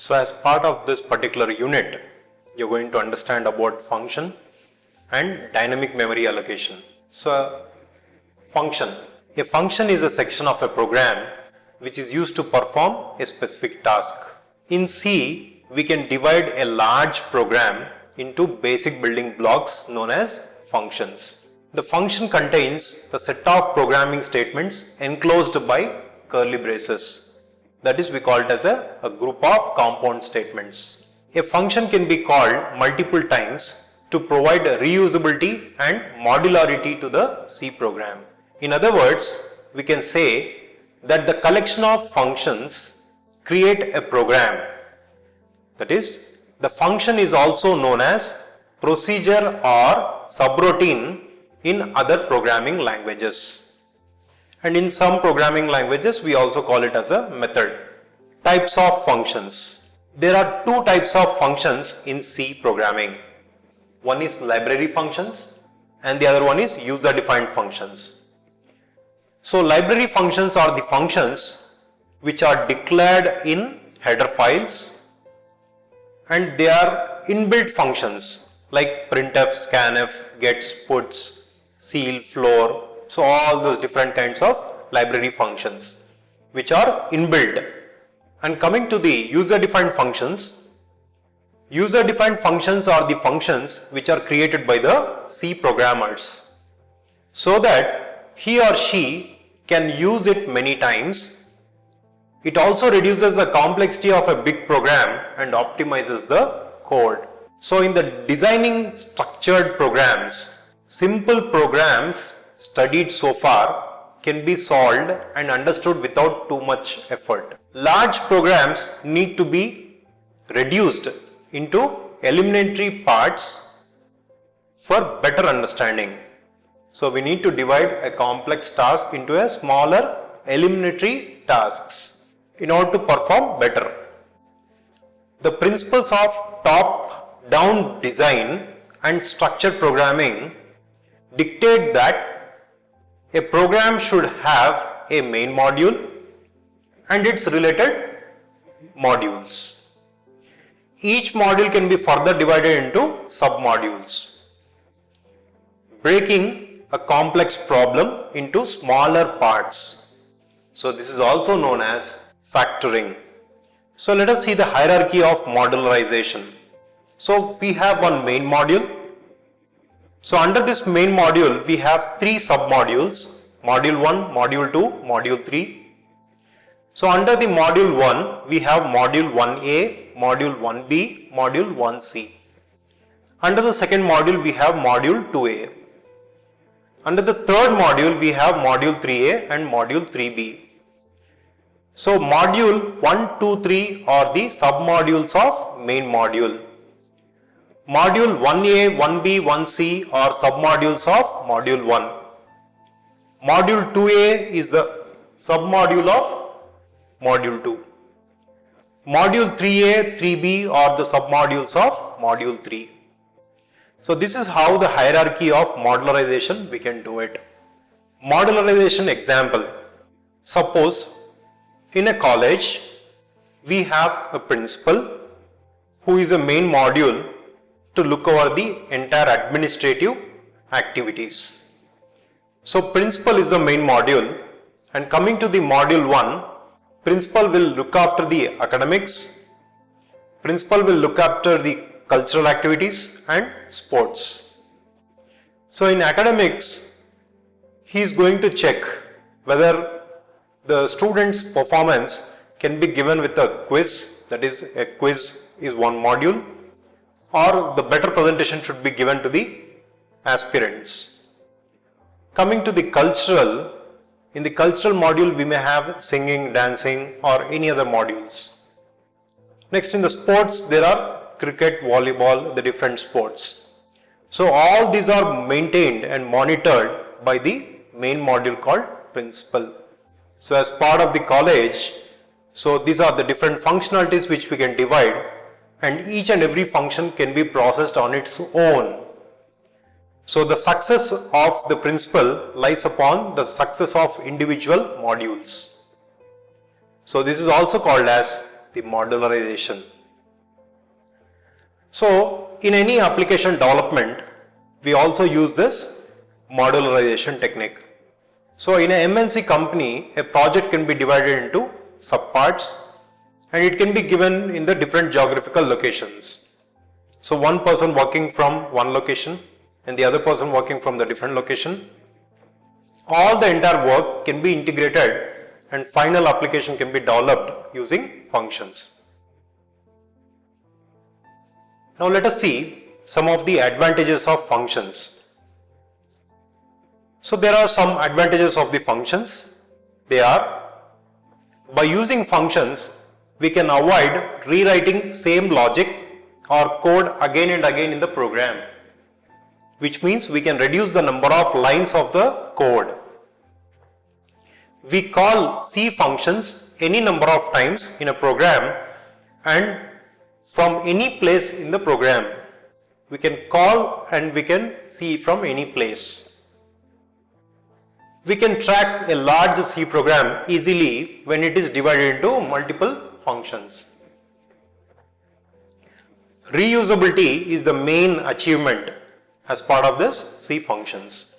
So as part of this particular unit, you're going to understand about function and dynamic memory allocation. So function. A function is a section of a program which is used to perform a specific task. In C, we can divide a large program into basic building blocks known as functions. The function contains the set of programming statements enclosed by curly braces. That is, we call it as a group of compound statements. A function can be called multiple times to provide reusability and modularity to the C program. In other words, we can say that the collection of functions create a program. That is, the function is also known as procedure or subroutine in other programming languages. And in some programming languages, we also call it as a method. Types of functions. There are two types of functions in C programming. One is library functions and the other one is user-defined functions. So library functions are the functions which are declared in header files, and they are inbuilt functions like printf, scanf, gets, puts, ceil, floor. So all those different kinds of library functions which are inbuilt. And coming to the user-defined functions, user-defined functions are the functions which are created by the C programmers so that he or she can use it many times. It also reduces the complexity of a big program and optimizes the code. So in the designing structured programs, simple programs studied so far can be solved and understood without too much effort. Large programs need to be reduced into elementary parts for better understanding. So we need to divide a complex task into a smaller elementary tasks in order to perform better. The principles of top-down design and structured programming dictate that a program should have a main module and its related modules. Each module can be further divided into sub-modules, breaking a complex problem into smaller parts. So this is also known as factoring. So let us see the hierarchy of modularization. So we have one main module. So under this main module, we have three sub-modules, module 1, module 2, module 3. So under the module 1, we have module 1A, module 1B, module 1C. Under the second module, we have module 2A. Under the third module, we have module 3A and module 3B. So module 1, 2, 3 are the sub-modules of main module. Module 1A, 1B, 1C are sub-modules of module 1. Module 2A is the sub-module of module 2. Module 3A, 3B are the sub-modules of module 3. So this is how the hierarchy of modularization we can do it. Modularization example. Suppose in a college we have a principal who is a main module to look over the entire administrative activities. So principal is the main module, and coming to the module 1, principal will look after the academics, principal will look after the cultural activities and sports. So in academics, he is going to check whether the student's performance can be given with a quiz, that is, a quiz is one module, or the better presentation should be given to the aspirants. Coming to the cultural, in the cultural module we may have singing, dancing or any other modules. Next, in the sports there are cricket, volleyball, the different sports. So all these are maintained and monitored by the main module called principal. So as part of the college, so these are the different functionalities which we can divide, and each and every function can be processed on its own. So the success of the principal lies upon the success of individual modules. So this is also called as the modularization. So in any application development, we also use this modularization technique. So in a MNC company, a project can be divided into subparts and it can be given in the different geographical locations. So one person working from one location and the other person working from the different location. All the entire work can be integrated and final application can be developed using functions. Now let us see some of the advantages of functions. So there are some advantages of the functions. They are, by using functions, we can avoid rewriting same logic or code again and again in the program, which means we can reduce the number of lines of the code. We call C functions any number of times in a program and from any place in the program. We can call and we can see from any place. We can track a large C program easily when it is divided into multiple functions. Reusability is the main achievement as part of this C functions.